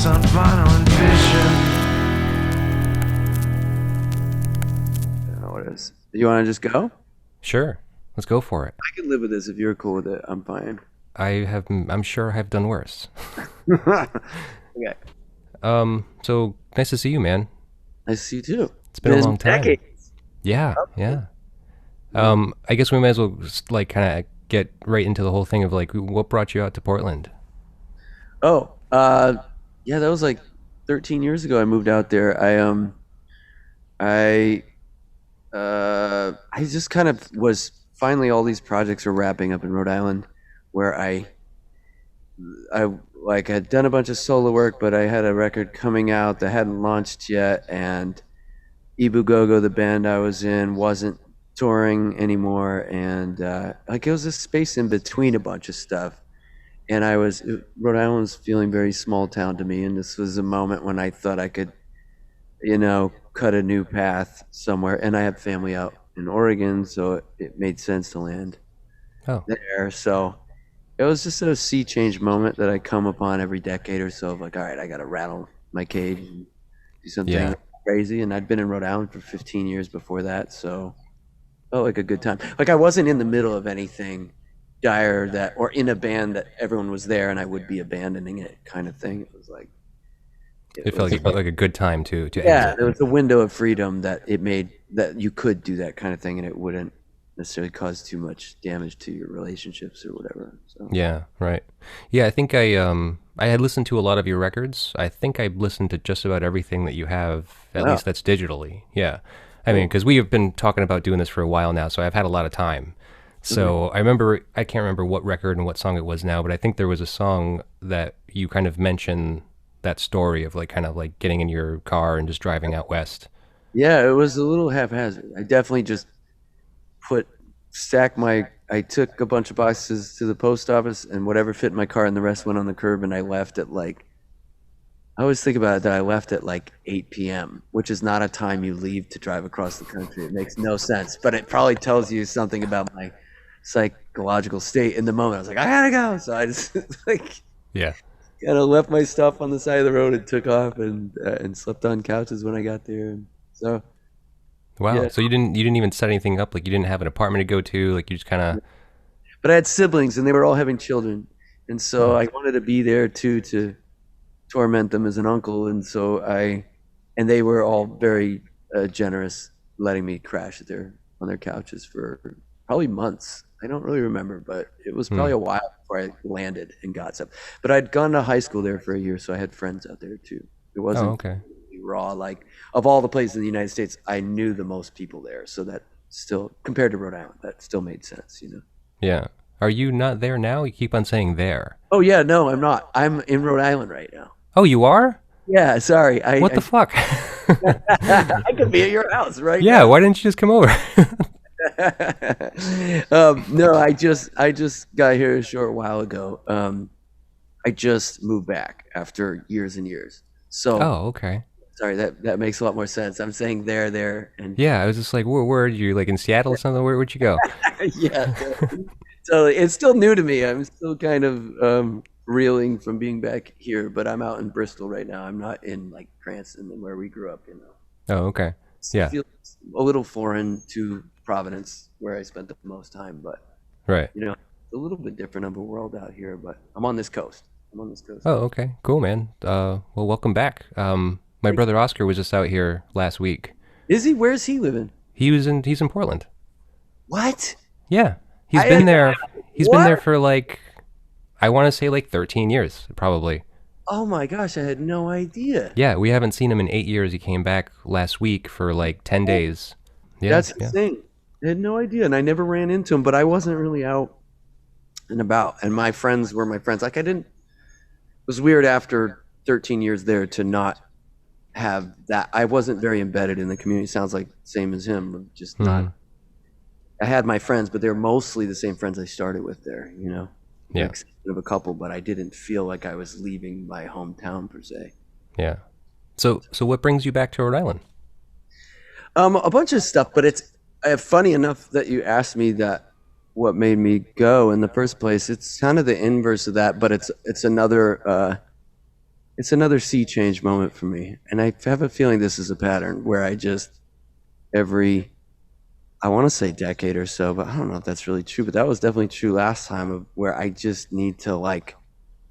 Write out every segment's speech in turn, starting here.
notes on vinyl and vision. I don't know what it is. You want to just go? Sure. Let's go for it. I can live with this if you're cool with it. I'm fine. I'm sure I've done worse. Okay. So nice to see you, man. Nice to see you too. It's been a long time. Decades. Yeah, yeah. I guess we might as well just, like, kind of get right into the whole thing of like what brought you out to Portland. Oh, yeah, that was like 13 years ago. I moved out there. I just kind of was finally all these projects were wrapping up in Rhode Island, where I like had done a bunch of solo work, but I had a record coming out that hadn't launched yet, and Ibu Gogo, the band I was in, wasn't touring anymore, and like it was a space in between a bunch of stuff. And Rhode Island was feeling very small town to me, and this was a moment when I thought I could, cut a new path somewhere. And I have family out in Oregon, so it made sense to land Oh, there. So it was just a sea change moment that I come upon every decade or so of like, all right, I got to rattle my cage and do something yeah. crazy. And I'd been in Rhode Island for 15 years before that, so it felt like a good time. Like I wasn't in the middle of anything dire or in a band that everyone was there and I would be abandoning it kind of thing. It was like It felt like a good time to yeah, exit. there was a window of freedom that it made that you could do that kind of thing and it wouldn't necessarily cause too much damage to your relationships or whatever. So Yeah, right. Yeah, I think I had listened to a lot of your records. I think I listened to just about everything that you have, at wow. least that's digitally. Yeah. I mean, because we have been talking about doing this for a while now, so I've had a lot of time. So I can't remember what record and what song it was now, but I think there was a song that you kind of mentioned that story of like kind of like getting in your car and just driving out west. Yeah, it was a little haphazard. I definitely just put stack my I took a bunch of boxes to the post office and whatever fit in my car and the rest went on the curb and I left at like I always think about it that I left at like 8 p.m., which is not a time you leave to drive across the country. It makes no sense, but it probably tells you something about my psychological state in the moment. I was like, I gotta go. So I just like Yeah. kind of left my stuff on the side of the road and took off and slept on couches when I got there. And so Wow. yeah, So you didn't even set anything up, like you didn't have an apartment to go to, like you just kind of. but I had siblings and they were all having children, and so Oh, I wanted to be there too to torment them as an uncle. And so and they were all very generous, letting me crash on their couches for probably months. I don't really remember, but it was hmm. probably a while before I landed and got stuff. But I'd gone to high school there for a year, so I had friends out there too. It Oh, wasn't okay. raw. Like of all the places in the United States, I knew the most people there, so that still compared to Rhode Island, that still made sense. Yeah. Are you not there now? You keep on saying there. Oh yeah, no, I'm not. I'm in Rhode Island right now. Oh, you are? Yeah, sorry. What the fuck? I could be at your house right Yeah, now. why didn't you just come over? No, I just got here a short while ago. I just moved back after years and years. So Oh, okay. sorry, that makes a lot more sense. I'm saying there, and Yeah, I was just like, where are you? Like in Seattle or something? Where'd you go? yeah. So it's still new to me. I'm still kind of reeling from being back here, but I'm out in Bristol right now. I'm not in like Cranston and where we grew up. Oh, okay. It Yeah, feels a little foreign to Providence, where I spent the most time, but right. it's a little bit different of a world out here. But I'm on this coast. I'm on this coast. Oh, okay. Cool, man. Well, welcome back. My brother Oscar was just out here last week. Is he? Where's he living? He's in Portland. What? Yeah. He's I been there. He's been there what? for like, I want to say like 13 years, probably. Oh my gosh, I had no idea. Yeah, we haven't seen him in 8 years. He came back last week for like 10 days. Yeah, That's yeah. insane. I had no idea, and I never ran into him. But I wasn't really out and about, and my friends were my friends. Like I didn't. It was weird after 13 years there to not have that. I wasn't very embedded in the community. Sounds like same as him, just not. Mhm. I had my friends, but they're mostly the same friends I started with there. The Yeah, exception of a couple, but I didn't feel like I was leaving my hometown per se. yeah. So what brings you back to Rhode Island? A bunch of stuff, but it's funny enough that you asked me that what made me go in the first place. It's kind of the inverse of that, but it's another it's another sea change moment for me. And I have a feeling this is a pattern where I just every I want to say decade or so, but I don't know if that's really true. But that was definitely true last time of where I just need to like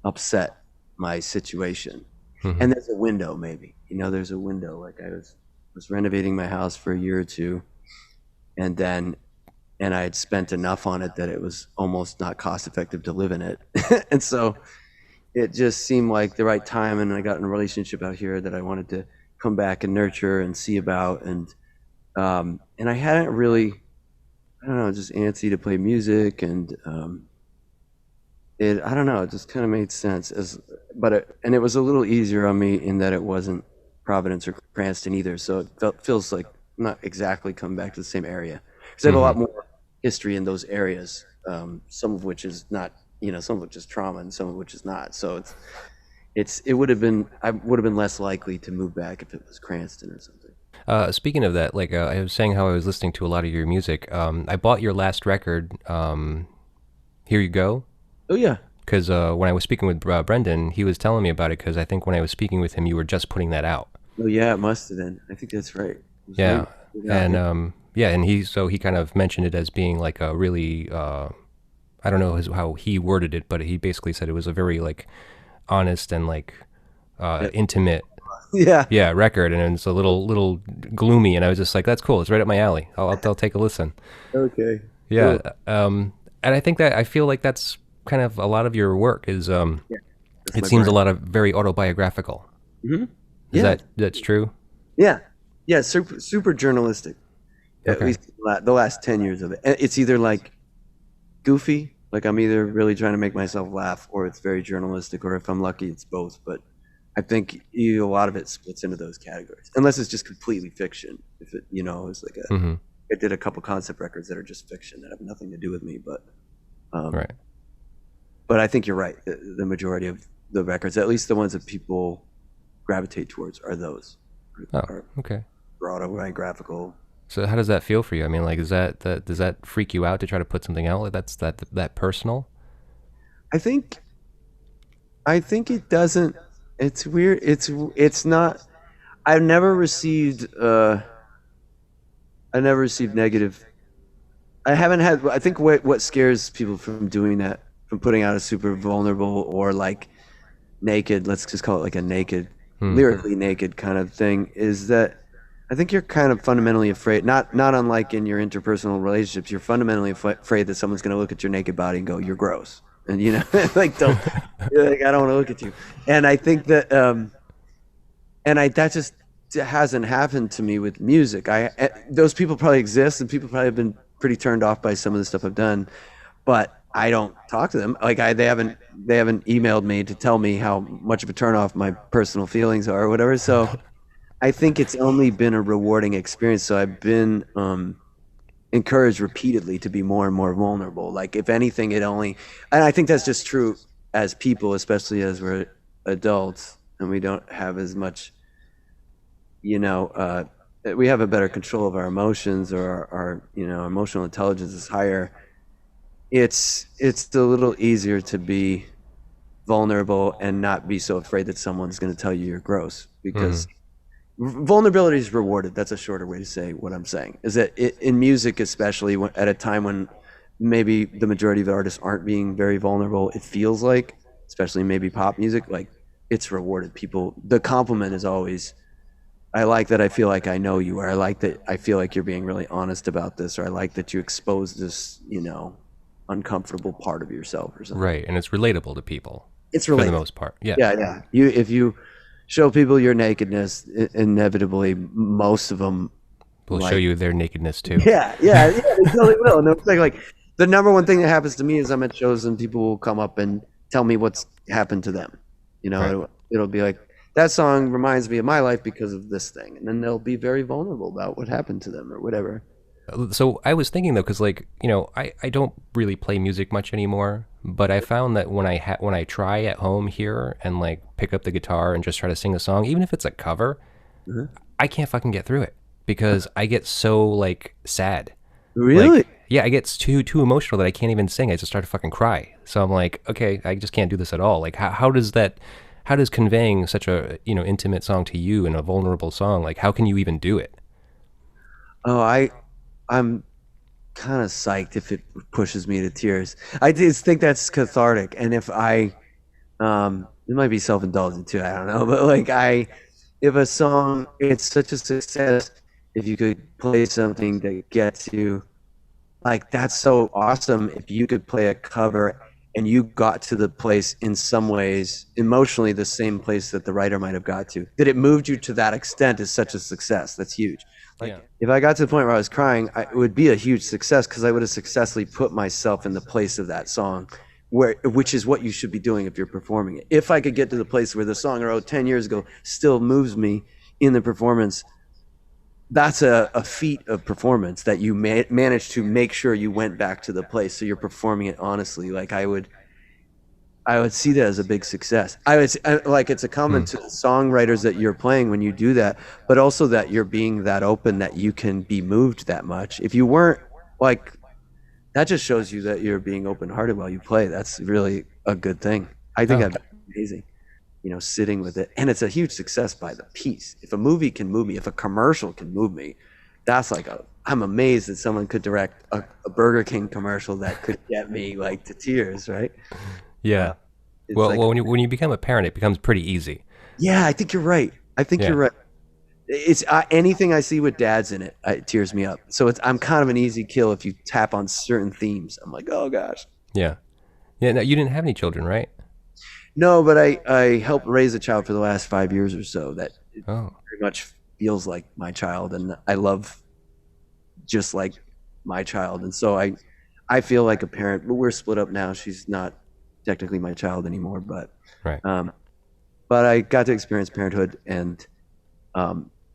upset my situation. Hmm. And there's a window, maybe. There's a window. Like I was renovating my house for a year or two, and I had spent enough on it that it was almost not cost effective to live in it. And so it just seemed like the right time, and I got in a relationship out here that I wanted to come back and nurture and see about, and I hadn't really, I don't know, just antsy to play music, and I don't know, it just kind of made sense and it was a little easier on me in that it wasn't Providence or Cranston either, so it feels like I'm not exactly coming back to the same area because I have a Hmm. lot more history in those areas, some of which is not, some of which is trauma and some of which is not. So it would have been I would have been less likely to move back if it was Cranston or something. Speaking of that, like I was saying how I was listening to a lot of your music. I bought your last record, Here You Go, Oh yeah. because when I was speaking with Brendan, he was telling me about it because I think when I was speaking with him, you were just putting that out. Oh yeah, it must have been. I think that's right. It was Yeah, right. Yeah, and yeah. yeah, and he kind of mentioned it as being like a really I don't know how he worded it, but he basically said it was a very like honest and like intimate, Yeah. yeah, record, and it's a little gloomy, and I was just like, that's cool, it's right up my alley. I'll take a listen. Okay. Yeah, Cool. and I feel like that's kind of a lot of your work is Yeah. That's it my seems a brand. lot of very autobiographical. Hmm. Is Yeah. that's true? Yeah. Yeah. Super journalistic. At Okay. least the last 10 years of it. And it's either like goofy, like I'm either really trying to make myself laugh, or it's very journalistic, or if I'm lucky, it's both. But I think a lot of it splits into those categories, unless it's just completely fiction. If it, is like Mm-hmm. I did a couple concept records that are just fiction that have nothing to do with me, um, Right. but I think you're right. The majority of the records, at least the ones that people gravitate towards, are those Oh, are okay. autobiographical. So how does that feel for you? I mean, like, does that freak you out to try to put something out like that's that personal? I think I think it doesn't. It's weird. It's not. I've never received. I never received negative. I haven't had. I think what scares people from doing that, from putting out a super vulnerable or like naked, let's just call it like a naked, Hmm. lyrically naked kind of thing, is that I think you're kind of fundamentally afraid. Not unlike in your interpersonal relationships, you're fundamentally afraid that someone's going to look at your naked body and go, "You're gross," and like don't. You're like, I don't want to look at you. And I think that that just hasn't happened to me with music. Those people probably exist, and people probably have been pretty turned off by some of the stuff I've done, but I don't talk to them. Like they haven't emailed me to tell me how much of a turnoff my personal feelings are or whatever. So I think it's only been a rewarding experience. So I've been encouraged repeatedly to be more and more vulnerable. Like if anything, and I think that's just true as people, especially as we're adults and we don't have as much, you know, uh, we have a better control of our emotions, or our emotional intelligence is higher. It's a little easier to be vulnerable and not be so afraid that someone's going to tell you you're gross, Hmm. because vulnerability is rewarded. That's a shorter way to say what I'm saying, is that in music, especially at a time when maybe the majority of the artists aren't being very vulnerable, it feels like, especially maybe pop music, like it's rewarded. The compliment is always, I like that I feel like I know you, or I like that I feel like you're being really honest about this, or I like that you expose this, uncomfortable part of yourself or something. Right, and it's relatable to people It's for the related. most part. Yeah. Yeah, yeah. If you show people your nakedness, inevitably most of them We'll show like. you their nakedness too. Yeah, they totally will. And it's like the number one thing that happens to me is I'm at shows and people will come up and tell me what's happened to them. Right. It'll be like, that song reminds me of my life because of this thing, and then they'll be very vulnerable about what happened to them or whatever. So I was thinking though, because like I don't really play music much anymore, but I found that when I try at home here and like pick up the guitar and just try to sing a song, even if it's a cover, Uh-huh. I can't fucking get through it because I get so like sad. Really? Like yeah, I get too emotional that I can't even sing. I just start to fucking cry. So I'm like, okay, I just can't do this at all. Like how does that? how does conveying such a, intimate song to you and a vulnerable song, like how can you even do it? Oh, I'm kind of psyched if it pushes me to tears. I just think that's cathartic, and if I it might be self-indulgent too, I don't know, but like if a song, it's such a success if you could play something that gets you, like that's so awesome if you could play a cover and you got to the place in some ways emotionally the same place that the writer might have got to, that it moved you to that extent is such a success. That's huge. Like Yeah. if I got to the point where I was crying, it would be a huge success because I would have successfully put myself in the place of that song, which is what you should be doing if you're performing it. If I could get to the place where the song I wrote 10 years ago still moves me in the performance, that's a feat of performance that you managed to make sure you went back to the place so you're performing it honestly. Like I would see that as a big success. Like it's a Hmm. comment to the songwriters that you're playing when you do that, but also that you're being that open that you can be moved that much. If you weren't, like, that just shows you that you're being open-hearted while you play. That's really a good thing. I think Oh, that's amazing. Sitting with it, and it's a huge success by the piece. If a movie can move me, if a commercial can move me, that's like I'm amazed that someone could direct a Burger King commercial that could get me like to tears, right? yeah. Uh, it's Well, like, when you become a parent, it becomes pretty easy. yeah, I think you're right. I think you're Yeah. right. It's anything I see with dads in it, it tears me up. So I'm kind of an easy kill if you tap on certain themes. I'm like, oh gosh. Yeah. Yeah. No, you didn't have any children, right? No, but I helped raise a child for the last 5 years or so that it Oh, very much feels like my child, and I love just like my child. And so I feel like a parent, but we're split up now. She's not technically my child anymore, right. um, but I got to experience parenthood and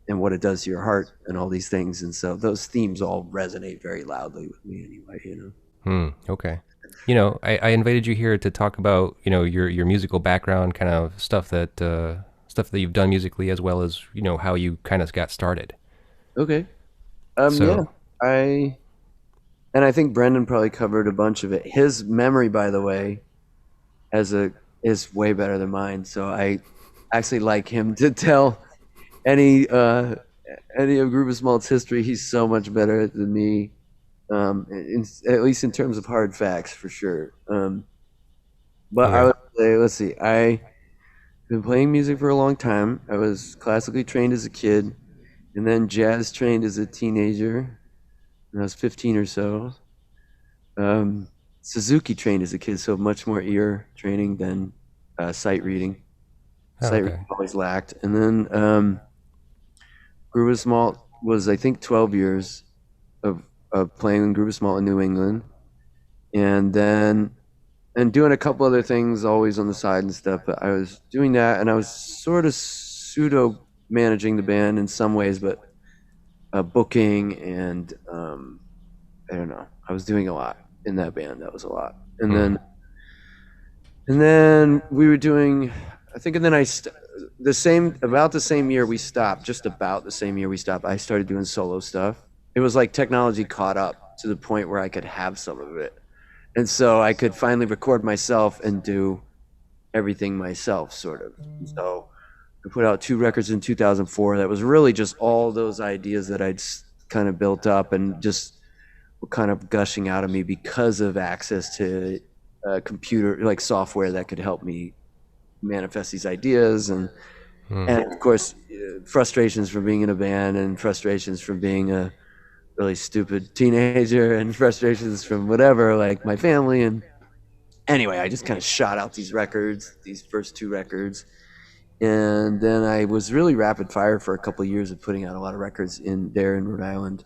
what it does to your heart and all these things. And so those themes all resonate very loudly with me anyway. Hmm. Okay. I invited you here to talk about, your musical background, kind of stuff that you've done musically, as well as, how you kind of got started. Okay. Yeah. So, I and I think Brendan probably covered a bunch of it. His memory, by the way, as a is way better than mine. So I actually like him to tell any uh any of Grüvis Malt's history. He's so much better than me. At least in terms of hard facts, for sure. But I okay. would say, let's see, I've been playing music for a long time. I was classically trained as a kid, and then jazz trained as a teenager when I was 15 or so. Suzuki trained as a kid, so much more ear training than sight reading. Oh, Sight reading okay. always lacked. And then Grüvis Malt was, I think, 12 years of playing in Grüvis Malt in New England. And then and doing a couple other things always on the side and stuff. But I was doing that, and I was sort of pseudo managing the band in some ways, but booking and I don't know. I was doing a lot in that band. That was a lot. And Hmm. then we were doing, I think, and then the same about the same year we stopped. Just about the same year we stopped, I started doing solo stuff. It was like technology caught up to the point where I could have some of it. And so I could finally record myself and do everything myself, sort of. So I put out 2 records in 2004. That was really just all those ideas that I'd kind of built up and just were kind of gushing out of me because of access to computer, like software that could help me manifest these ideas. Hmm. And of course, frustrations from being in a band and frustrations from being a really stupid teenager and frustrations from whatever, like my family. And anyway, I just kind of shot out these records, these first 2 records. And then I was really rapid fire for a couple of years of putting out a lot of records in Rhode Island.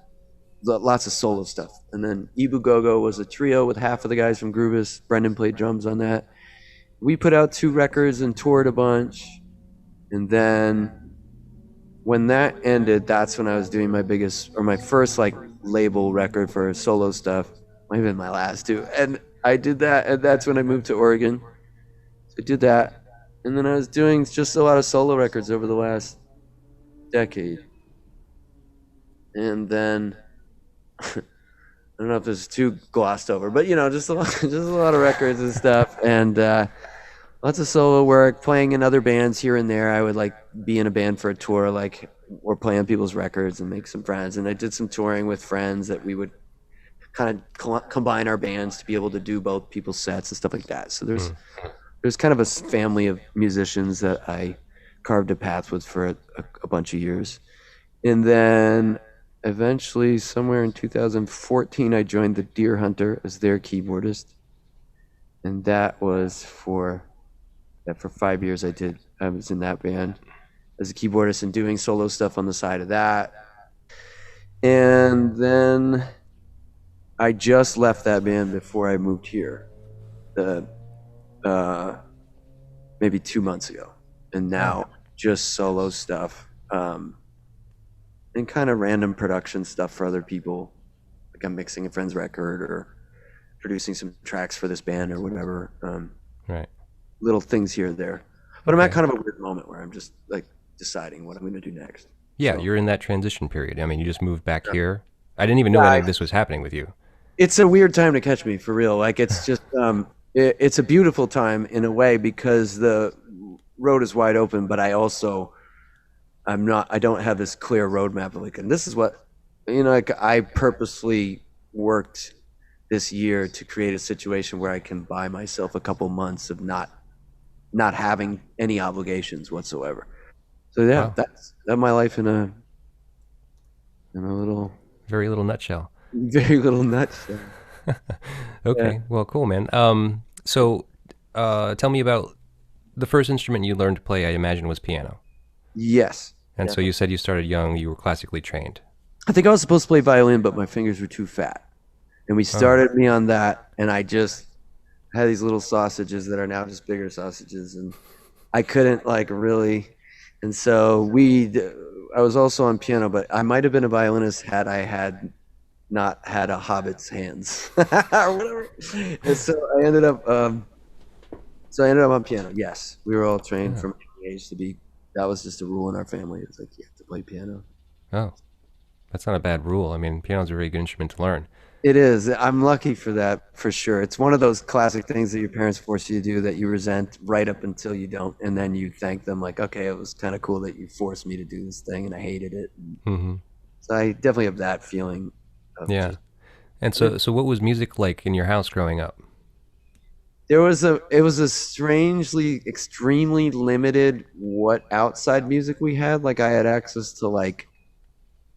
Lots of solo stuff. And then Ibu Gogo was a trio with half of the guys from Grüvis. Brendan played drums on that. We put out 2 records and toured a bunch. And then when that ended, that's when I was doing my first like label record for solo stuff. Might have been my last too. And I did that, and that's when I moved to Oregon. So I did that. And then I was doing just a lot of solo records over the last decade. And then I don't know if this is too glossed over, but just a lot of records and stuff. And lots of solo work, playing in other bands here and there. I would like be in a band for a tour, like, or play on people's records and make some friends. And I did some touring with friends that we would kind of combine our bands to be able to do both people's sets and stuff like that. So there's kind of a family of musicians that I carved a path with for a bunch of years. And then eventually, somewhere in 2014, I joined the Deer Hunter as their keyboardist. And that was for 5 years. I was in that band as a keyboardist and doing solo stuff on the side of that. And then I just left that band before I moved here, maybe 2 months ago. And now just solo stuff, and kind of random production stuff for other people. Like I'm mixing a friend's record or producing some tracks for this band or whatever. Right. Little things here and there. But I'm at kind of a weird moment where I'm just like deciding what I'm going to do next. Yeah, So, you're in that transition period. I mean, you just moved back here. I didn't even know any of this was happening with you. it's a weird time to catch me, for real. Like it's just it's a beautiful time in a way because the road is wide open, but I don't have this clear roadmap of like, and this is what, like I purposely worked this year to create a situation where I can buy myself a couple months of not having any obligations whatsoever. So yeah, Wow. that's my life in a little, Very little nutshell. very little nutshell. Yeah. Okay. Well, cool, man. So tell me about the first instrument you learned to play, I imagine, was piano. Yes. And Yeah. so you said you started young, you were classically trained. I think I was supposed to play violin, but my fingers were too fat. And we Oh, started me on that, and I just had these little sausages that are now just bigger sausages, and I couldn't like really. And so I was also on piano, but I might have been a violinist had I had not had a hobbit's hands or whatever. And so I ended up on piano. Yes, we were all trained yeah. from a young age to be. That was just a rule in our family. It's like you have to play piano. Oh, that's not a bad rule. I mean, piano's a very good instrument to learn. It is. I'm lucky for that, for sure. It's one of those classic things that your parents force you to do that you resent right up until you don't, and then you thank them like, okay, it was kind of cool that you forced me to do this thing, and I hated it. Hmm. So I definitely have that feeling of Yeah. just. And so what was music like in your house growing up? It was a strangely, extremely limited what outside music we had. Like I had access to like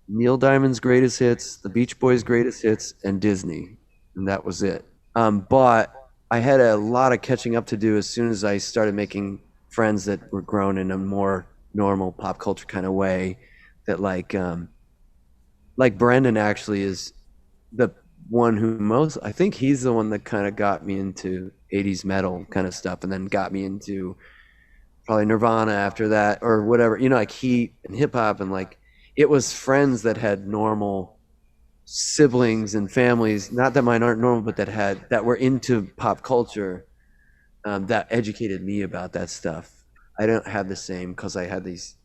Neil Diamond's greatest hits, the Beach Boys' greatest hits, and Disney, and that was it. But I had a lot of catching up to do as soon as I started making friends that were grown in a more normal pop culture kind of way. That like Brendan actually is the one who I think he's the one that kind of got me into 80s metal kind of stuff, and then got me into probably Nirvana after that or whatever. Like he and hip hop and like it was friends that had normal siblings and families, not that mine aren't normal, but that were into pop culture, that educated me about that stuff. I don't have the same because I had these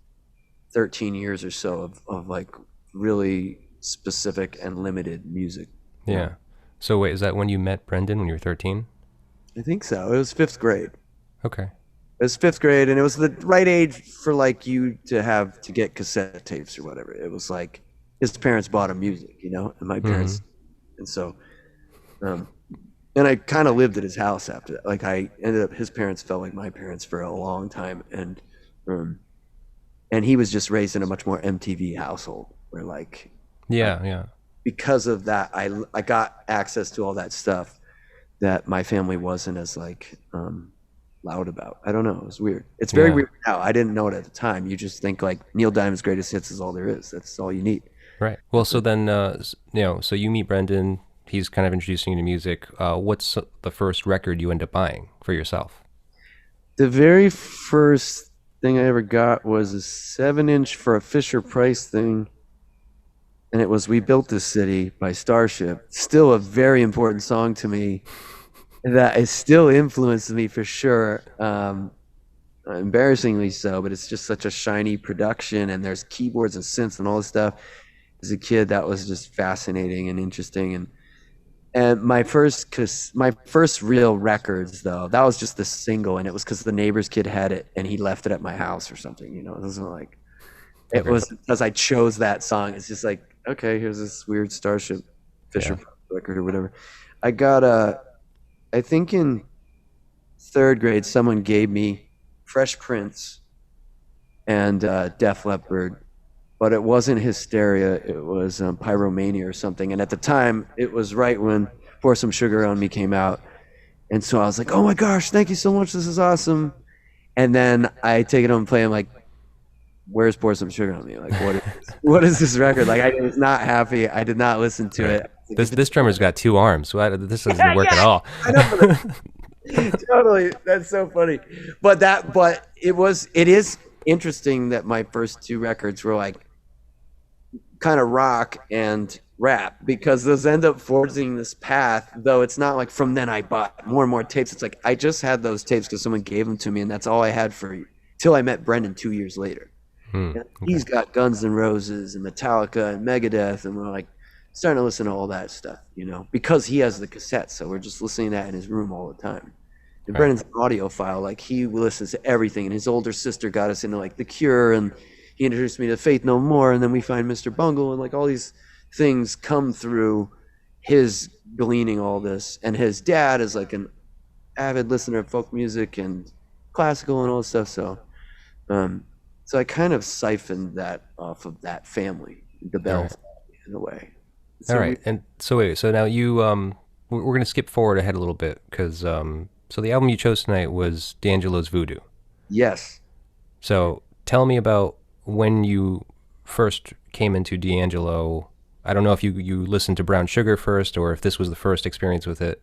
13 years or so of like really specific and limited music. Yeah. So wait, is that when you met Brendan when you were 13? I think so. It was fifth grade. Okay. It was fifth grade, and it was the right age for like you to get cassette tapes or whatever. It was like his parents bought him music, and my Hmm. parents, and so, um, and I kind of lived at his house after that. Like I ended up, his parents felt like my parents for a long time, um, and he was just raised in a much more MTV household where like Yeah, yeah. because of that, I got access to all that stuff that my family wasn't as like loud about. I don't know. It was weird. It's very Yeah. weird now. I didn't know it at the time. You just think like Neil Diamond's greatest hits is all there is. That's all you need. Right. Well, so then, so you meet Brendan. He's kind of introducing you to music. What's the first record you end up buying for yourself? The very first thing I ever got was a 7-inch for a Fisher Price thing, and it was "We Built This City" by Starship. Still a very important song to me. That has still influenced me for sure. Embarrassingly so, but it's just such a shiny production, and there's keyboards and synths and all this stuff. As a kid, that was just fascinating and interesting, and And my first real records though, that was just the single, and it was because the neighbor's kid had it and he left it at my house or something. You know, it wasn't like it Okay. was because I chose that song. It's just like, okay, here's this weird Starship Yeah. Fisher record or whatever. I got I think in third grade, someone gave me Fresh Prince and Def Leppard, but it wasn't Hysteria. It was Pyromania or something. And at the time, it was right when Pour Some Sugar on Me came out. And so I was like, oh my gosh, thank you so much. This is awesome. And then I take it home and play. I'm like, where's Pour Some Sugar on Me? Like, what is this record? Like, I was not happy. I did not listen to Right. it. This drummer's got two arms. So this doesn't work at all. I know. Totally. That's so funny. But it is interesting that my first two records were like kind of rock and rap because those end up forging this path, though it's not like from then I bought more and more tapes. It's like I just had those tapes because someone gave them to me, and that's all I had for till I met Brendan 2 years later. And he's got Guns N' Roses and Metallica and Megadeth, and we're like starting to listen to all that stuff, you know, because he has the cassette. So we're just listening to that in his room all the time. And Right. Brendan's an audiophile, like he listens to everything. And his older sister got us into like The Cure, and he introduced me to Faith No More, and then we find Mr. Bungle, and like all these things come through his gleaning all this. And his dad is like an avid listener of folk music and classical and all this stuff. Um, so I kind of siphoned that off of that family, the Bell Right. family, in a way. All So right. And so wait, so now you we're going to skip forward ahead a little bit cuz so the album you chose tonight was D'Angelo's Voodoo. yes. So tell me about when you first came into D'Angelo. I don't know if you listened to Brown Sugar first or if this was the first experience with it.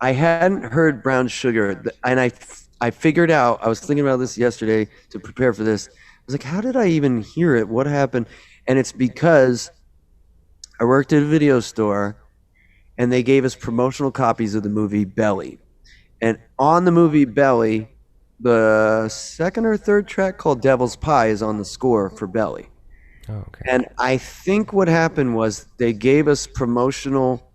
I hadn't heard Brown Sugar, and I figured out. I was thinking about this yesterday to prepare for this. I was like, how did I even hear it? What happened? And it's because I worked at a video store, and they gave us promotional copies of the movie Belly. And on the movie Belly, the second or third track called Devil's Pie is on the score for Belly. Oh, okay. And I think what happened was they gave us promotional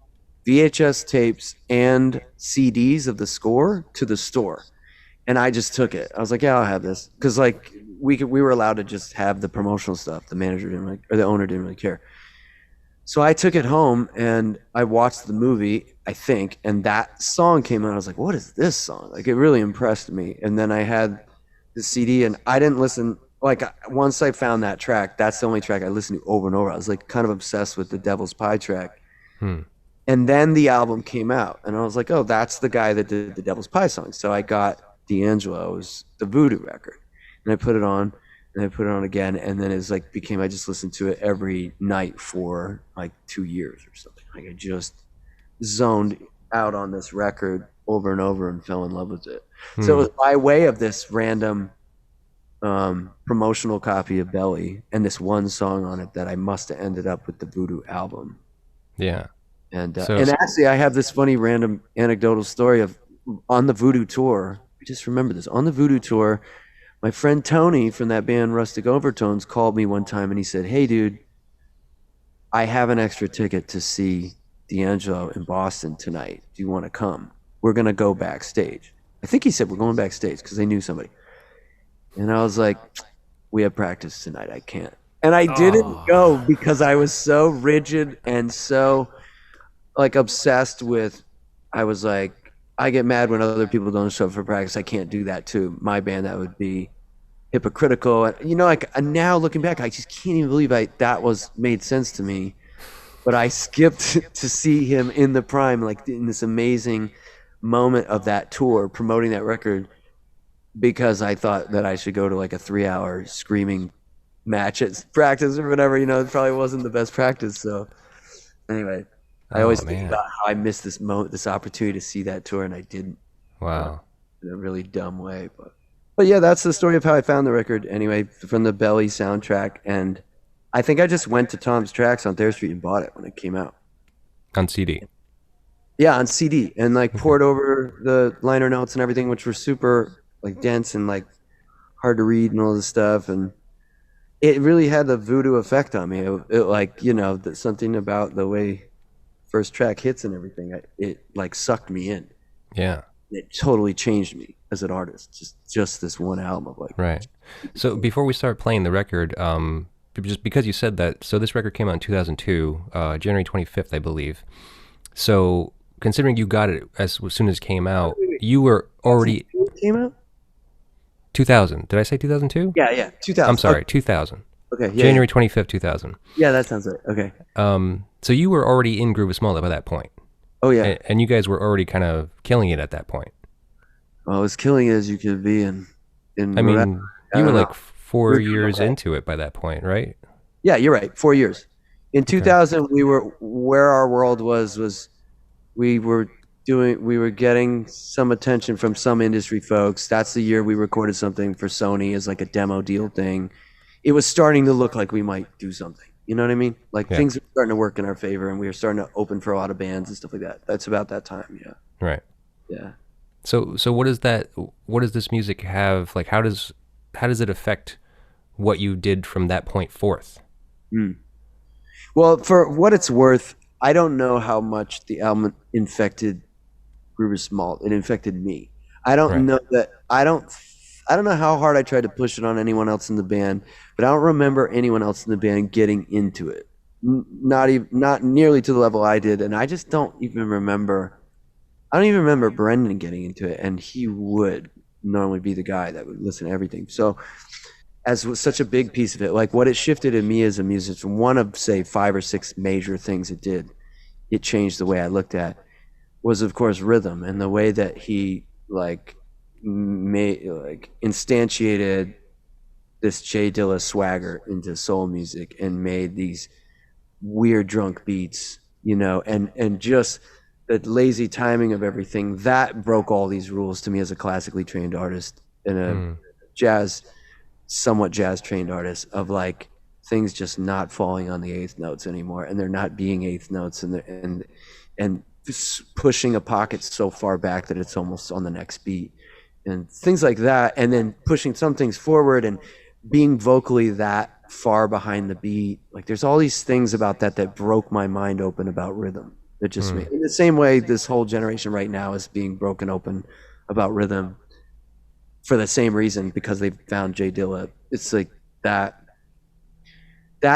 VHS tapes and CDs of the score to the store. And I just took it. I was like, yeah, I'll have this. Because like we were allowed to just have the promotional stuff. The manager didn't really, or the owner didn't really care. So I took it home and I watched the movie, I think, and that song came on. I was like, what is this song? Like it really impressed me. And then I had the CD and I didn't listen. Like once I found that track, that's the only track I listened to over and over. I was like kind of obsessed with the Devil's Pie track. Hmm. And then the album came out and I was like, oh, that's the guy that did the Devil's Pie song. So I got D'Angelo's The Voodoo record and I put it on and I put it on again. And then it's like became, I just listened to it every night for like 2 years or something. Like I just zoned out on this record over and over and fell in love with it. So it was by way of this random promotional copy of Belly and this one song on it that I must have ended up with the Voodoo album. Yeah. And So actually, I have this funny random anecdotal story of on the Voodoo tour. I just remember this on the Voodoo tour. My friend Tony from that band Rustic Overtones called me one time and he said, "Hey, dude, I have an extra ticket to see D'Angelo in Boston tonight. Do you want to come? We're gonna go backstage." I think he said we're going backstage because they knew somebody. And I was like, "We have practice tonight. I can't." And I didn't go because I was so rigid and so like obsessed with. I was like, I get mad when other people don't show up for practice. I can't do that to my band. That would be hypocritical. You know, like now looking back, I just can't even believe that was made sense to me. But I skipped to see him in the prime, like in this amazing moment of that tour, promoting that record, because I thought that I should go to like a 3-hour screaming match at practice or whatever. You know, it probably wasn't the best practice. So anyway, I always think about how I missed this this opportunity to see that tour, and I didn't. Wow. In a really dumb way, but yeah, that's the story of how I found the record. Anyway, from the Belly soundtrack, and I think I just went to Tom's Tracks on Thayer Street and bought it when it came out. On CD. Yeah, on CD, and like poured over the liner notes and everything, which were super like dense and like hard to read and all this stuff, and it really had the voodoo effect on me. It like, you know, something about the way first track hits and everything, it like sucked me in. Yeah. It totally changed me as an artist. Just this one album of like. Right. So before we start playing the record, just because you said that, so this record came out in 2002, January 25th, I believe. So considering you got it as soon as it came out, you were already... It came out? 2000. Did I say 2002? Yeah, 2000. I'm sorry, 2000. Okay, yeah. January 25th, 2000. Yeah, that sounds right. Okay. So you were already in Grüvis Malt by that point. Oh, yeah. And you guys were already kind of killing it at that point. Well, I was killing it as you could be in I mean, you were like 4 years into it by that point, right? Yeah, you're right. 4 years. In 2000, we were where our world was we were getting some attention from some industry folks. That's the year we recorded something for Sony as like a demo deal thing. It was starting to look like we might do something. You know what I mean? Like things are starting to work in our favor, and we were starting to open for a lot of bands and stuff like that. That's about that time, yeah. Right. Yeah. So what is that? What does this music have? Like, how does it affect what you did from that point forth? Well, for what it's worth, I don't know how much the album infected Grüvis Malt. It infected me. I don't know that. I don't know how hard I tried to push it on anyone else in the band, but I don't remember anyone else in the band getting into it. Not nearly to the level I did, and I just don't even remember. I don't even remember Brendan getting into it, and he would normally be the guy that would listen to everything. So, as was such a big piece of it, like what it shifted in me as a musician, one of say 5 or 6 major things it changed the way I looked at, was of course rhythm and the way that he instantiated this Jay Dilla swagger into soul music and made these weird drunk beats, you know, and just the lazy timing of everything that broke all these rules to me as a classically trained artist and a somewhat jazz trained artist, of like things just not falling on the eighth notes anymore, and they're not being eighth notes, and pushing a pocket so far back that it's almost on the next beat and things like that, and then pushing some things forward and being vocally that far behind the beat. Like there's all these things about that broke my mind open about rhythm. That just made, in the same way this whole generation right now is being broken open about rhythm for the same reason, because they found Jay Dilla. It's like that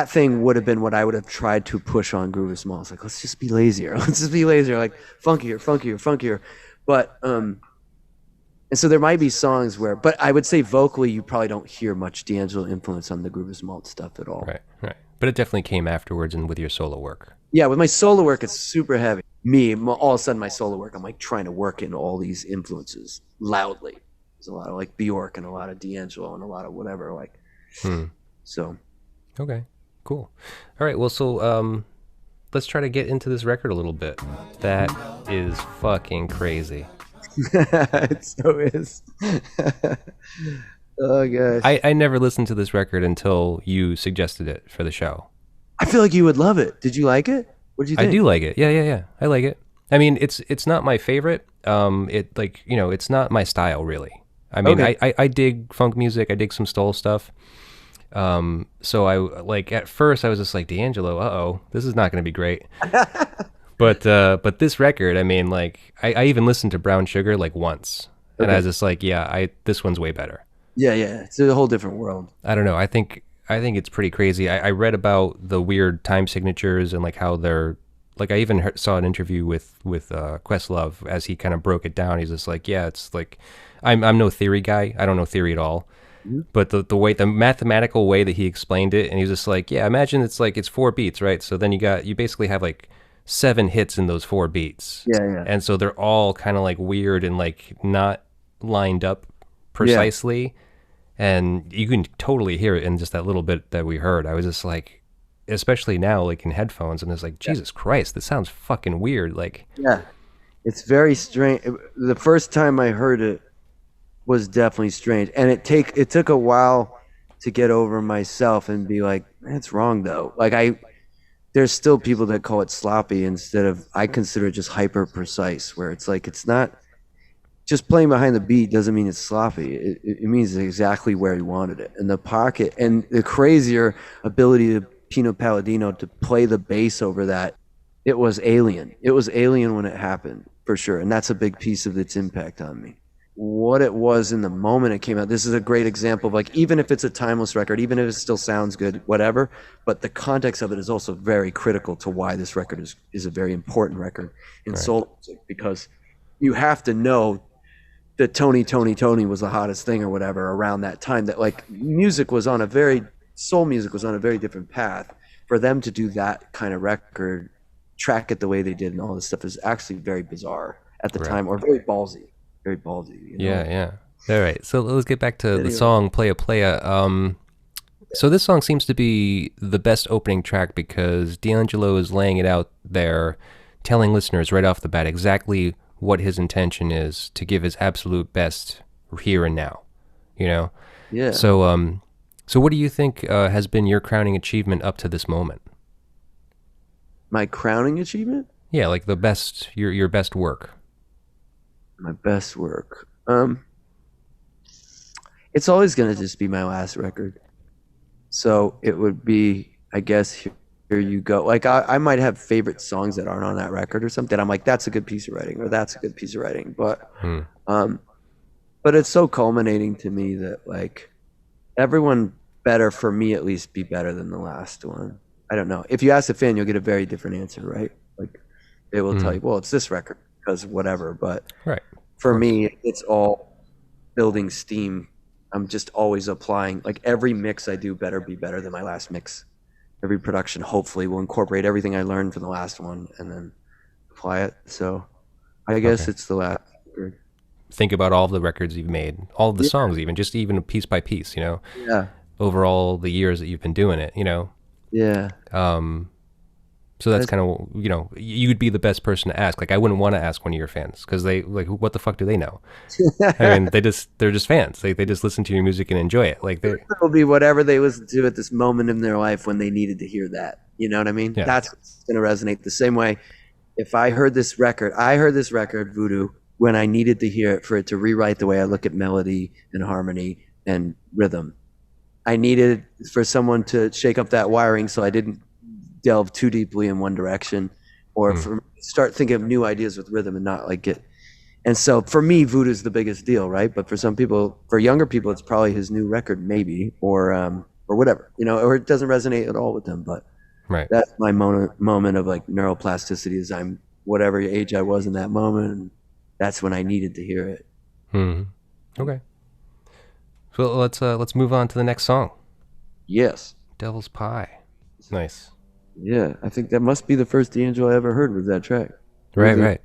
thing would have been what I would have tried to push on Grüvis Malt. It's like, let's just be lazier. Let's just be lazier. Like funkier. But, and so there might be songs where, but I would say vocally, you probably don't hear much D'Angelo influence on the Grüvis Malt stuff at all. Right. But it definitely came afterwards and with your solo work. Yeah, with my solo work, it's super heavy. All of a sudden, my solo work, I'm like trying to work in all these influences loudly. There's a lot of like Bjork and a lot of D'Angelo and a lot of whatever. Like, so. Okay, cool. All right, well, so let's try to get into this record a little bit. That is fucking crazy. It so is. Oh gosh. I never listened to this record until you suggested it for the show. I feel like you would love it. Did you like it? What did you think? I do like it. Yeah. I like it. I mean, it's not my favorite. It's not my style really. I mean, okay. I dig funk music. I dig some soul stuff. So I like at first I was just like, D'Angelo, this is not going to be great. But this record, I mean, like I even listened to Brown Sugar like once, and I was just like, this one's way better. Yeah, it's a whole different world. I don't know. I think it's pretty crazy. I read about the weird time signatures and like how they're like. I even saw an interview with Questlove as he kind of broke it down. He's just like, it's like I'm no theory guy. I don't know theory at all. But the mathematical way that he explained it, and he was just like, imagine it's 4 beats, right? So then you basically have like 7 hits in those 4 beats. Yeah. And so they're all kind of like weird and like not lined up precisely. Yeah. And you can totally hear it in just that little bit that we heard. I was just like, especially now, like in headphones, and it's like, Jesus Christ, this sounds fucking weird. Like, yeah, it's very strange. The first time I heard it was definitely strange, and it took a while to get over myself and be like, that's wrong though. Like there's still people that call it sloppy instead of, I consider it just hyper precise, where it's like, it's not just playing behind the beat doesn't mean it's sloppy. It means exactly where he wanted it. And the pocket and the crazier ability of Pino Palladino to play the bass over that it was alien. It was alien when it happened, for sure. And that's a big piece of its impact on me. What it was in the moment it came out, this is a great example of like, even if it's a timeless record, even if it still sounds good, whatever, but the context of it is also very critical to why this record is a very important record in soul music, because you have to know that Tony was the hottest thing or whatever around that time, that like soul music was on a very different path. For them to do that kind of record, track it the way they did and all this stuff is actually very bizarre at the time, or very ballsy. Very ballsy. You know? Yeah. All right. So let's get back to the song Playa Playa. So this song seems to be the best opening track because D'Angelo is laying it out there, telling listeners right off the bat exactly what his intention is to give his absolute best here and now, you know? Yeah. So, so what do you think has been your crowning achievement up to this moment? My crowning achievement? Yeah, like the best, your best work. My best work. It's always going to just be my last record. So it would be, I guess, Here You Go. Like I might have favorite songs that aren't on that record or something. I'm like, that's a good piece of writing, or that's a good piece of writing. But it's so culminating to me that like everyone better, for me at least, be better than the last one. I don't know. If you ask a fan, you'll get a very different answer, right? Like they will tell you, well, it's this record because whatever. But for me, it's all building steam. I'm just always applying, like every mix I do better be better than my last mix. Every production hopefully will incorporate everything I learned from the last one and then apply it. So I guess it's the last record. Think about all of the records you've made, all of the songs, even piece by piece, you know? Yeah. Over all the years that you've been doing it, you know? Yeah. So that's kind of, you know, you'd be the best person to ask. Like, I wouldn't want to ask one of your fans because they, like, what the fuck do they know? I mean, they're just fans. They just listen to your music and enjoy it. Like, it'll be whatever they listen to at this moment in their life when they needed to hear that. You know what I mean? Yeah. That's going to resonate the same way. If I heard this record, Voodoo, when I needed to hear it for it to rewrite the way I look at melody and harmony and rhythm. I needed for someone to shake up that wiring so I didn't delve too deeply in one direction, or start thinking of new ideas with rhythm and not like it. And so for me, Voodoo's the biggest deal, right? But for some people, for younger people, it's probably his new record, maybe, or whatever, you know, or it doesn't resonate at all with them. But that's my moment of like neuroplasticity. Is I'm whatever age I was in that moment, and that's when I needed to hear it. Okay. So let's move on to the next song. Yes. Devil's Pie. Nice. Yeah, I think that must be the first D'Angelo I ever heard was that track. Right.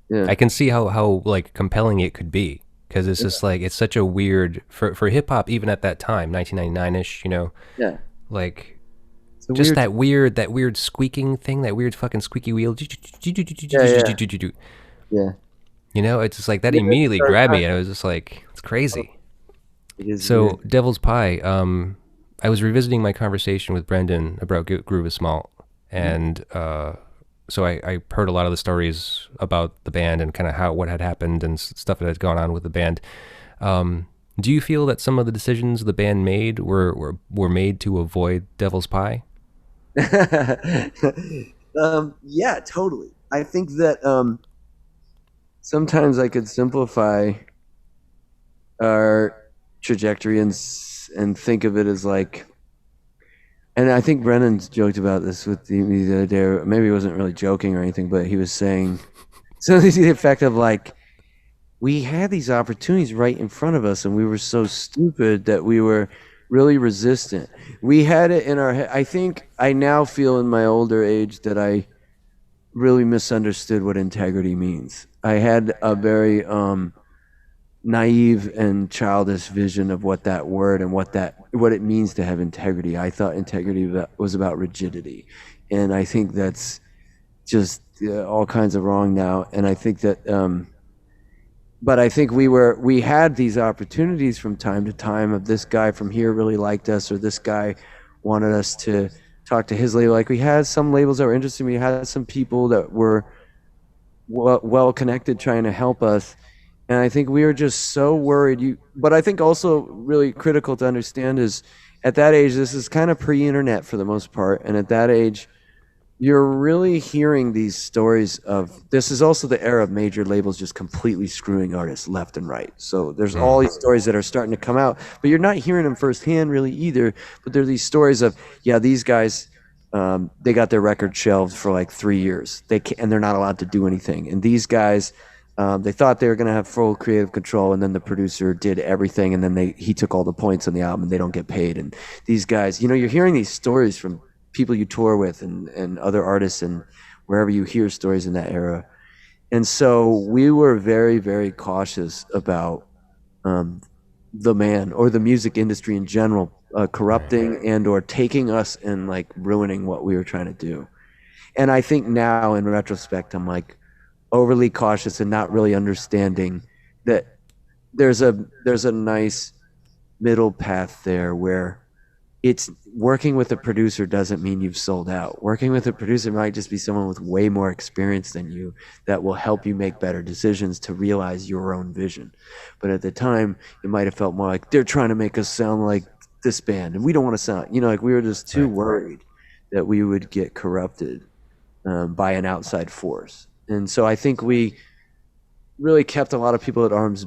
Yeah. I can see how like compelling it could be because it's just like it's such a weird for hip hop even at that time, 1999ish, you know. Yeah. Like just that weird squeaking thing, that weird fucking squeaky wheel. Yeah. You know, it's just like that immediately grabbed me and I was just like, it's crazy. It is so weird. Devil's Pie, I was revisiting my conversation with Brendan about Grüvis Malt, and so I heard a lot of the stories about the band and kind of what had happened and stuff that had gone on with the band. Do you feel that some of the decisions the band made were made to avoid Devil's Pie? Yeah, totally. I think that sometimes I could simplify our trajectory and think of it as like, and I think Brennan's joked about this with me the other day, or maybe he wasn't really joking or anything, but he was saying something to the effect of like, we had these opportunities right in front of us and we were so stupid that we were really resistant. We had it in our head. I think I now feel in my older age that I really misunderstood what integrity means. I had a very naive and childish vision of what that word and what it means to have integrity. I thought integrity was about rigidity, and I think that's just all kinds of wrong now. And I think that, but I think we had these opportunities from time to time of this guy from here really liked us, or this guy wanted us to talk to his label. Like we had some labels that were interested. We had some people that were well connected trying to help us. And I think we were just so worried. But I think also really critical to understand is at that age, this is kind of pre-internet for the most part. And at that age, you're really hearing these stories of, this is also the era of major labels just completely screwing artists left and right. So there's all Mm, these stories that are starting to come out, but you're not hearing them firsthand really either. But there are these stories of, yeah, these guys, they got their record shelved for like 3 years. And they're not allowed to do anything. And these guys, they thought they were going to have full creative control, and then the producer did everything, and then he took all the points on the album, and they don't get paid. And these guys, you're hearing these stories from people you tour with and other artists, and wherever you hear stories in that era. And so we were very, very cautious about um, the man or the music industry in general right. corrupting and or taking us and like ruining what we were trying to do. And I think now in retrospect, I'm like overly cautious and not really understanding that there's a nice middle path there where it's working with a producer doesn't mean you've sold out. Working with a producer might just be someone with way more experience than you that will help you make better decisions to realize your own vision. But at the time, it might have felt more like they're trying to make us sound like this band, and we don't want to sound, like we were just too Right. worried that we would get corrupted by an outside force. And so I think we really kept a lot of people at arms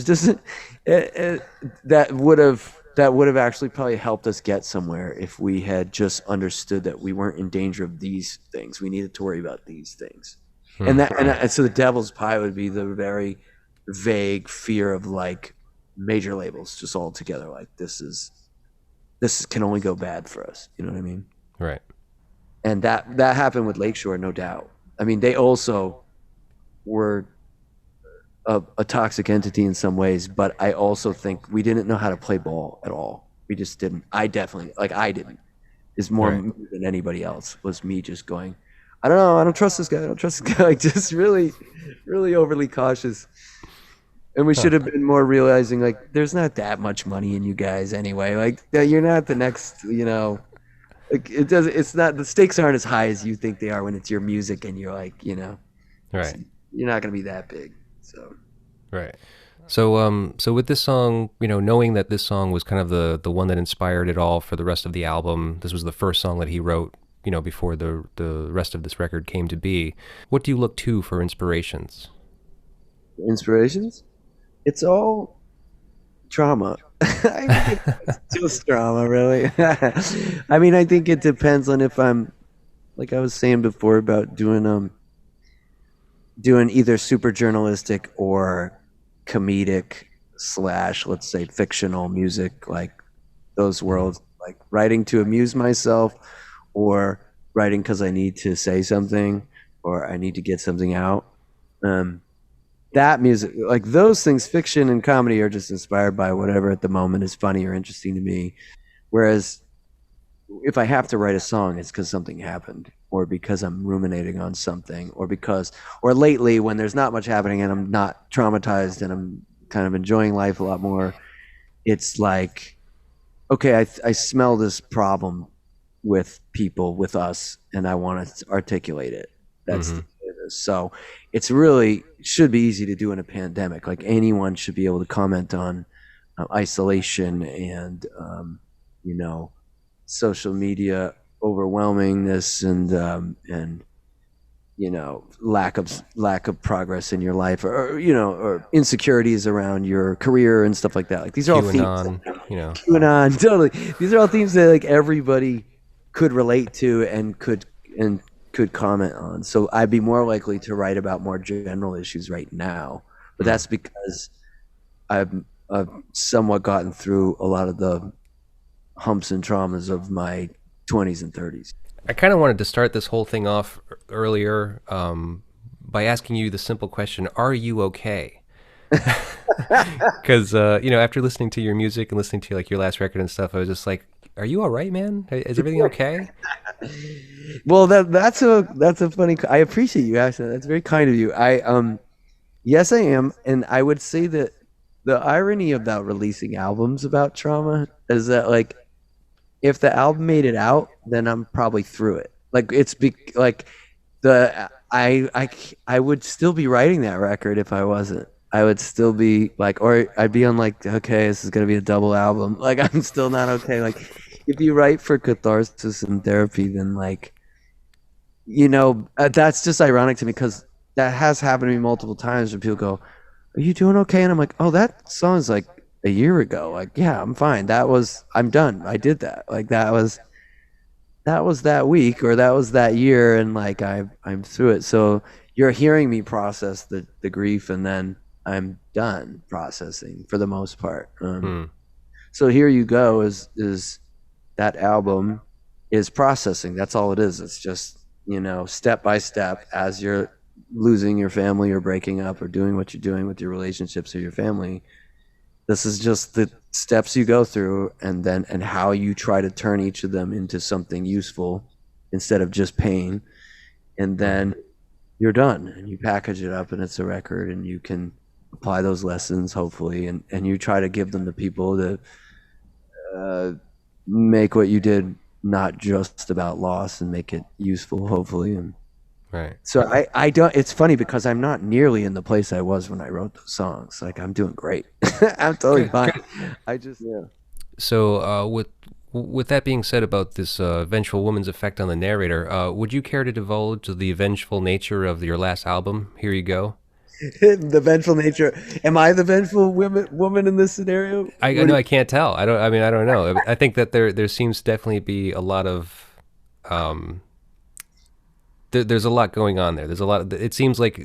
distance. That would have actually probably helped us get somewhere if we had just understood that we weren't in danger of these things. We needed to worry about these things, and Hmm. so the devil's pie would be the very vague fear of like major labels just all together. Like this can only go bad for us. You know what I mean? Right. And that happened with Lakeshore, no doubt. I mean, they also were a toxic entity in some ways, but I also think we didn't know how to play ball at all. We just didn't. I didn't. Is more Right. me than anybody else. Was me just going, I don't know. I don't trust this guy. I don't trust this guy. Like just really, really overly cautious. And we Huh. should have been more realizing like there's not that much money in you guys anyway. Like you're not the next. Like it does. It's not, the stakes aren't as high as you think they are when it's your music and you're like, Right. you're not gonna be that big. So. Right. So with this song, knowing that this song was kind of the one that inspired it all for the rest of the album, this was the first song that he wrote, before the rest of this record came to be. What do you look to for inspirations? Inspirations? It's all drama. I think it's just drama, really. I mean, I think it depends on if I'm, like I was saying before about doing either super journalistic or comedic slash, let's say, fictional music, like those Mhm. worlds, like writing to amuse myself or writing because I need to say something or I need to get something out. Um, that music, like those things, fiction and comedy are just inspired by whatever at the moment is funny or interesting to me. Whereas if I have to write a song, it's because something happened or because I'm ruminating on something or lately when there's not much happening and I'm not traumatized and I'm kind of enjoying life a lot more, it's like, okay, I smell this problem with people, with us, and I want to articulate it. That's the Mhm. way it is. So it's really should be easy to do in a pandemic. Like anyone should be able to comment on isolation and you know social media overwhelmingness and lack of progress in your life or insecurities around your career and stuff like that. Like these are all themes QAnon, QAnon, totally. These are all themes that like everybody could relate to and could comment on. So I'd be more likely to write about more general issues right now. But Mm. that's because I've somewhat gotten through a lot of the humps and traumas of my 20s and 30s. I kind of wanted to start this whole thing off earlier by asking you the simple question: Are you okay? Because after listening to your music and listening to like your last record and stuff, I was just like, "Are you all right, man? Is everything okay?" Well, that's a funny. I appreciate you asking that. That's very kind of you. Yes, I am, and I would say that the irony about releasing albums about trauma is that like if the album made it out, then I'm probably through it. Like like I would still be writing that record if I wasn't. I would still be like, or I'd be on like, okay, this is gonna be a double album. Like I'm still not okay. Like if you write for catharsis and therapy, then like that's just ironic to me because that has happened to me multiple times where people go, "Are you doing okay?" And I'm like, "Oh, that song's like a year ago. Like, yeah, I'm fine. I'm done. I did that. Like that was that week or that was that year, and like I'm through it." So you're hearing me process the grief, and then I'm done processing for the most part. Hmm. So here you go is that album is processing. That's all it is. It's just, step by step as you're losing your family or breaking up or doing what you're doing with your relationships or your family. This is just the steps you go through and how you try to turn each of them into something useful instead of just pain. And then you're done and you package it up and it's a record and you can apply those lessons hopefully and you try to give them to people to uh, make what you did not just about loss and make it useful hopefully. And Right. so I don't, it's funny because I'm not nearly in the place I was when I wrote those songs. Like I'm doing great. I'm totally Good. fine. I just, yeah. So, with that being said about this vengeful woman's effect on the narrator, would you care to divulge the vengeful nature of your last album? Here you go. The vengeful nature. Am I the vengeful woman in this scenario? I What do know you, I can't tell. I don't. I mean, I don't know. I think that there seems definitely be a lot of um. There's a lot going on there. There's a lot. It seems like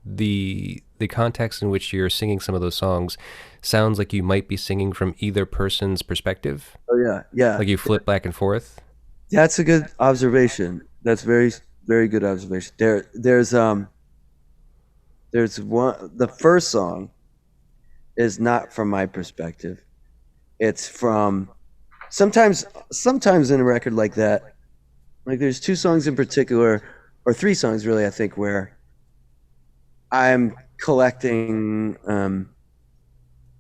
the context in which you're singing some of those songs sounds like you might be singing from either person's perspective. oh yeah, yeah. Like you flip back and forth. That's a good observation. That's very, very good observation. There's one, the first song is not from my perspective. It's from sometimes in a record like that, like there's two songs in particular, or three songs really, I think, where I'm collecting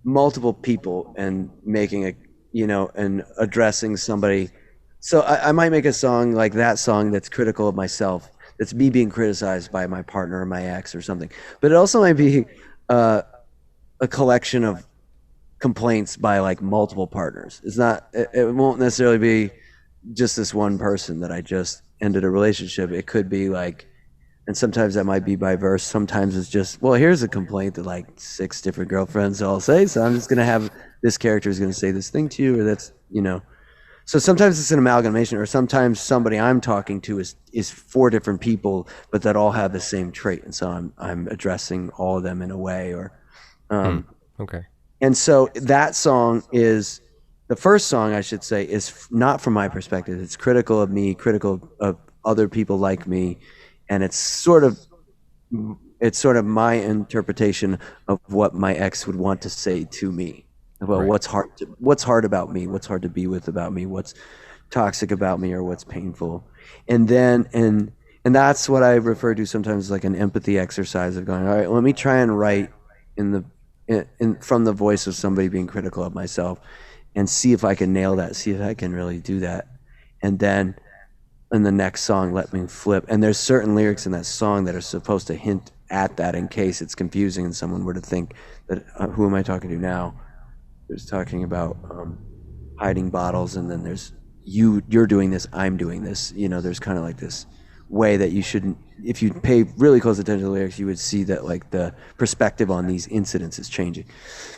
multiple people and making and addressing somebody. So I might make a song like that song that's critical of myself. That's me being criticized by my partner or my ex or something. But it also might be uh, a collection of complaints by like multiple partners. It's not. It won't necessarily be just this one person that I just ended a relationship. It could be like, and sometimes that might be by verse. Sometimes it's just, well, here's a complaint that like six different girlfriends all say. So I'm just gonna have this character is gonna say this thing to you, or that's. So sometimes it's an amalgamation, or sometimes somebody I'm talking to is four different people, but that all have the same trait, and so I'm addressing all of them in a way, or Hmm. um, Okay. and so that song is the first song, I should say, is not from my perspective. It's critical of me, critical of other people like me, and it's sort of my interpretation of what my ex would want to say to me. Well, Right. what's hard about me, what's hard to be with about me, what's toxic about me, or what's painful, and then and that's what I refer to sometimes as like an empathy exercise of going, all right, let me try and write in the from the voice of somebody being critical of myself and see if I can nail that, see if I can really do that. And then in the next song, let me flip. And there's certain lyrics in that song that are supposed to hint at that in case it's confusing and someone were to think that, who am I talking to now? There's talking about hiding bottles, and then there's you're doing this, I'm doing this. There's kind of like this way that you shouldn't. If you pay really close attention to the lyrics, you would see that like the perspective on these incidents is changing.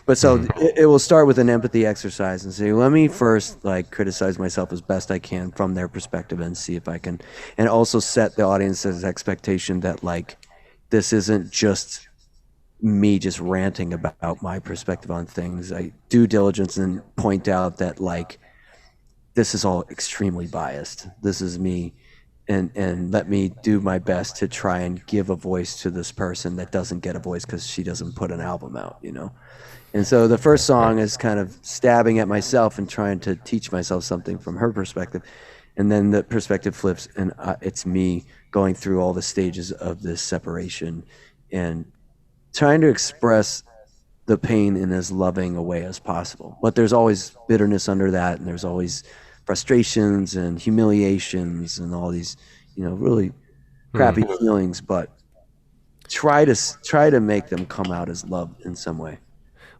But so Hmm. it will start with an empathy exercise and say, let me first like criticize myself as best I can from their perspective and see if I can, and also set the audience's expectation that like this isn't just me just ranting about my perspective on things. I do diligence and point out that like this is all extremely biased. This is me, and let me do my best to try and give a voice to this person that doesn't get a voice because she doesn't put an album out. And so the first Right. song is kind of stabbing at myself and trying to teach myself something from her perspective, and then the perspective flips, and it's me going through all the stages of this separation and trying to express the pain in as loving a way as possible. But there's always bitterness under that, and there's always frustrations and humiliations and all these, really Hmm. crappy feelings. But try to make them come out as love in some way.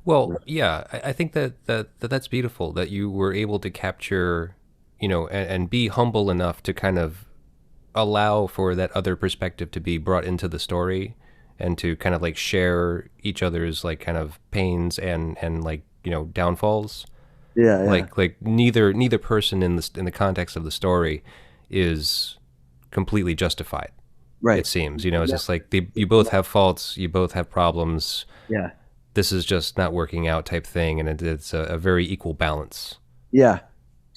Well, yeah, I think that that's beautiful that you were able to capture. and be humble enough to kind of allow for that other perspective to be brought into the story, and to kind of like share each other's like kind of pains and like downfalls. Yeah, yeah. Like neither person in the context of the story is completely justified. It Right. seems, it's Yeah. just like you both have faults, you both have problems. Yeah. This is just not working out type thing, and it's a very equal balance. Yeah.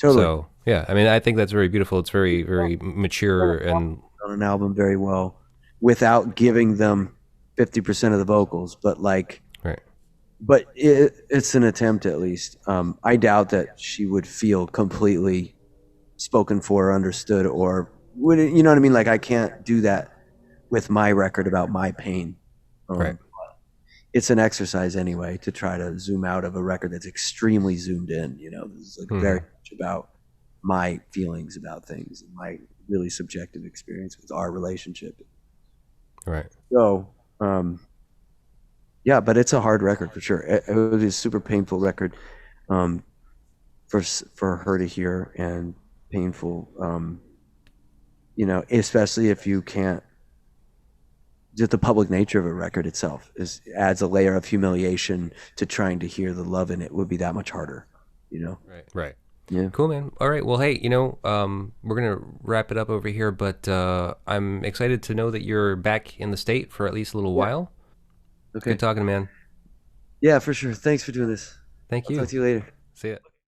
Totally. So yeah, I mean, I think that's very beautiful. It's very very mature and On an album very well without giving them 50% of the vocals, but like, right. but it's an attempt at least. I doubt that she would feel completely spoken for, or understood, or would it, you know what I mean? Like I can't do that with my record about my pain. Right. It's an exercise anyway to try to zoom out of a record that's extremely zoomed in. This is like very much about my feelings about things and my really subjective experience with our relationship. Right. So, yeah, but it's a hard record for sure. It was a super painful record for her to hear, and painful, especially if you can't. Just the public nature of a record itself adds a layer of humiliation to trying to hear the love in it. Would be that much harder, Right. Right. Yeah. Cool, man. All right. Well, hey, we're gonna wrap it up over here, but I'm excited to know that you're back in the state for at least a little while. Okay. Good talking, man. Yeah, for sure. Thanks for doing this. Thank I'll you. talk to you later. See ya.